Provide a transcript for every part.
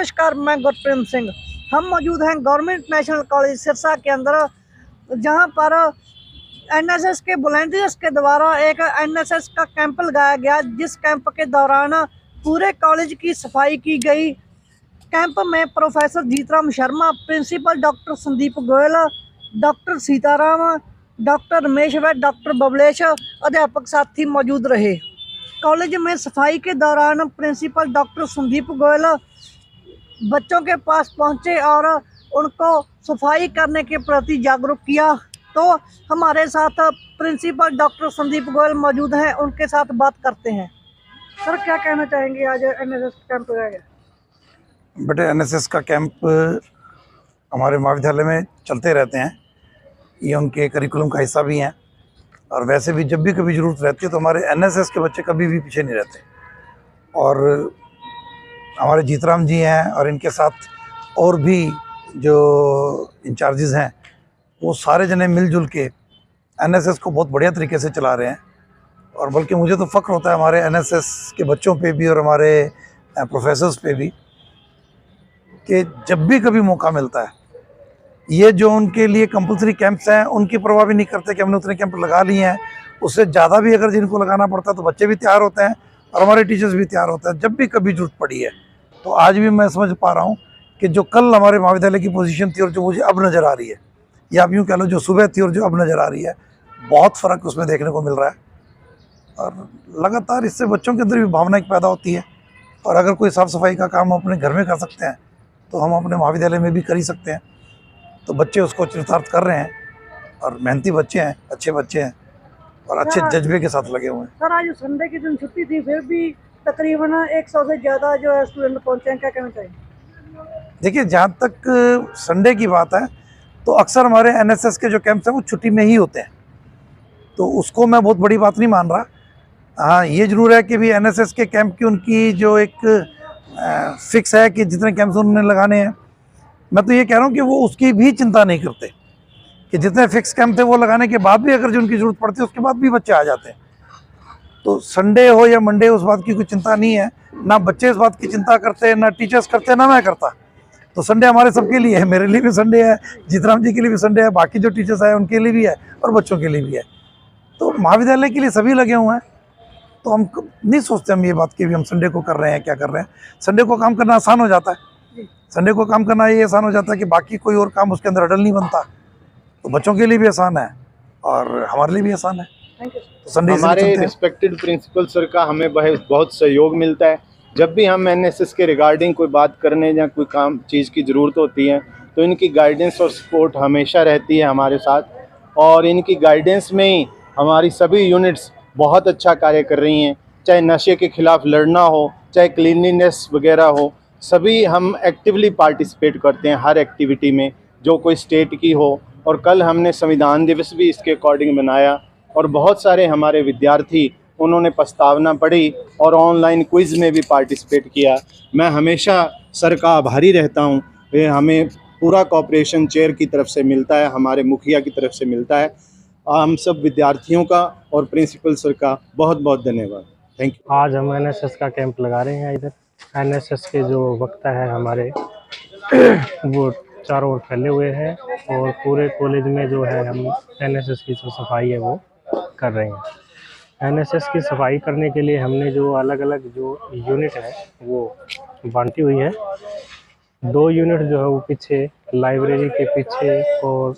नमस्कार, मैं गुरप्रेम सिंह। हम मौजूद हैं गवर्नमेंट नेशनल कॉलेज सिरसा के अंदर, जहां पर एनएसएस के वॉलंटियर्स के द्वारा एक एनएसएस का कैंप लगाया गया, जिस कैंप के दौरान पूरे कॉलेज की सफाई की गई। कैंप में professor Jeetram Sharma, principal doctor Sandeep Goyal, doctor Sitaram, doctor Ramesh व डॉक्टर बबलेश अध्यापक साथी मौजूद रहे। कॉलेज में सफाई के दौरान प्रिंसिपल डॉक्टर संदीप गोयल बच्चों के पास पहुंचे और उनको सफाई करने के प्रति जागरूक किया। तो हमारे साथ प्रिंसिपल डॉक्टर संदीप गोयल मौजूद हैं, उनके साथ बात करते हैं। सर, क्या कहना चाहेंगे? आज एनएसएस कैंप लगाया गया। बेटे, एनएसएस का कैंप हमारे महाविद्यालय में चलते रहते हैं। ये उनके करिकुलम का हिस्सा भी हैं और वैसे भी जब भी कभी ज़रूरत रहती है तो हमारे एनएसएस के बच्चे कभी भी पीछे नहीं रहते। और हमारे जीतराम जी हैं और इनके साथ और भी जो इंचार्जेस हैं, वो सारे जने मिलजुल के एनएसएस को बहुत बढ़िया तरीके से चला रहे हैं। और बल्कि मुझे तो फ़ख्र होता है हमारे एनएसएस के बच्चों पे भी और हमारे प्रोफेसर्स पे भी, कि जब भी कभी मौका मिलता है, ये जो उनके लिए कंपलसरी कैंप्स हैं उनकी परवाह भी नहीं करते कि हमने उतने कैंप लगा लिए हैं। उससे ज़्यादा भी अगर जिनको लगाना पड़ता है तो बच्चे भी तैयार होते हैं और हमारे टीचर्स भी तैयार होते हैं जब भी कभी जरूरत पड़ी है। तो आज भी मैं समझ पा रहा हूँ कि जो कल हमारे महाविद्यालय की पोजीशन थी और जो मुझे अब नज़र आ रही है, या आप यूँ कह लो जो सुबह थी और जो अब नज़र आ रही है, बहुत फ़र्क उसमें देखने को मिल रहा है। और लगातार इससे बच्चों के अंदर भी भावना एक पैदा होती है। और अगर कोई साफ़ सफाई का काम अपने घर में कर सकते हैं तो हम अपने महाविद्यालय में भी कर ही सकते हैं। तो बच्चे उसको चरितार्थ कर रहे हैं और मेहनती बच्चे हैं, अच्छे बच्चे हैं और अच्छे जज्बे के साथ लगे हुए हैं। सर, आज संडे की दिन छुट्टी थी, फिर भी तकरीबन 100 से ज़्यादा जो है स्टूडेंट पहुंचे हैं, क्या कहना चाहिए? देखिए, जहाँ तक संडे की बात है तो अक्सर हमारे एनएसएस के जो कैंप्स हैं वो छुट्टी में ही होते हैं, तो उसको मैं बहुत बड़ी बात नहीं मान रहा। हाँ, ये ज़रूर है कि भी एनएसएस के कैंप की उनकी जो एक फिक्स है कि जितने कैंप्स उन्होंने लगाने हैं, मैं तो ये कह रहा हूँ कि वो उसकी भी चिंता नहीं करते कि जितने फिक्स कैंप थे वो लगाने के बाद भी अगर जो उनकी ज़रूरत पड़ती है उसके बाद भी बच्चे आ जाते हैं। तो संडे हो या मंडे, उस बात की कोई चिंता नहीं है। ना बच्चे इस बात की चिंता करते, ना टीचर्स करते, ना मैं करता। तो संडे हमारे सबके लिए है, मेरे लिए भी संडे है, जीतराम जी के लिए भी संडे है, बाकी जो टीचर्स हैं उनके लिए भी है और बच्चों के लिए भी है। तो महाविद्यालय के लिए सभी लगे हुए हैं। तो हम नहीं सोचते हम ये बात कि भी हम संडे को कर रहे हैं, क्या कर रहे हैं। संडे को काम करना आसान हो जाता है। संडे को काम करना ये आसान हो जाता है कि बाकी कोई और काम उसके अंदर अडल नहीं बनता। तो बच्चों के लिए भी आसान है और हमारे लिए भी आसान है। तो संडे हमारे रिस्पेक्टेड प्रिंसिपल सर का हमें बहुत सहयोग मिलता है। जब भी हम एनएसएस के रिगार्डिंग कोई बात करने या कोई काम चीज़ की ज़रूरत होती है तो इनकी गाइडेंस और सपोर्ट हमेशा रहती है हमारे साथ। और इनकी गाइडेंस में ही हमारी सभी यूनिट्स बहुत अच्छा कार्य कर रही हैं। चाहे नशे के खिलाफ लड़ना हो, चाहे क्लीनलीनेस वगैरह हो, सभी हम एक्टिवली पार्टिसिपेट करते हैं हर एक्टिविटी में जो कोई स्टेट की हो। और कल हमने संविधान दिवस भी इसके अकॉर्डिंग बनाया और बहुत सारे हमारे विद्यार्थी उन्होंने प्रस्तावना पढ़ी और ऑनलाइन क्विज़ में भी पार्टिसिपेट किया। मैं हमेशा सर का आभारी रहता हूँ। ये हमें पूरा कोऑपरेशन चेयर की तरफ से मिलता है, हमारे मुखिया की तरफ से मिलता है। हम सब विद्यार्थियों का और प्रिंसिपल सर का बहुत बहुत धन्यवाद। Thank you. आज हम एनएसएस का कैंप लगा रहे हैं इधर। एनएसएस के जो वक्ता है हमारे वो चारों ओर फैले हुए हैं और पूरे कॉलेज में जो है हम एनएसएस की जो सफाई है वो कर रहे हैं। एनएसएस की सफाई करने के लिए हमने जो अलग अलग जो यूनिट है वो बांटी हुई है। 2 यूनिट जो है वो पीछे लाइब्रेरी के पीछे और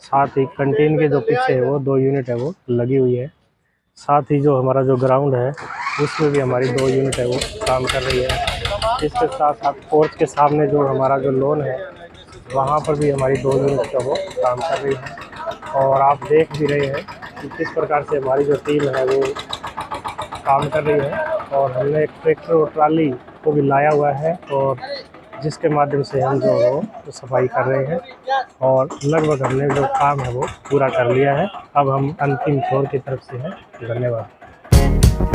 साथ ही कंटीन के जो पीछे है वो 2 यूनिट है वो लगी हुई है। साथ ही जो हमारा जो ग्राउंड है उसमें भी हमारी 2 यूनिट है वो काम कर रही है। इसके साथ साथ कोर्ट के सामने जो हमारा जो लॉन है वहाँ पर भी हमारी 2 यूनिट का वो काम कर रही है। और आप देख भी रहे हैं कि किस प्रकार से हमारी जो टीम है वो काम कर रही है। और हमने एक ट्रैक्टर और ट्राली को भी लाया हुआ है और जिसके माध्यम से हम जो है वो सफाई कर रहे हैं और लगभग हमने जो काम है वो पूरा कर लिया है। अब हम अंतिम छोर की तरफ से हैं। धन्यवाद।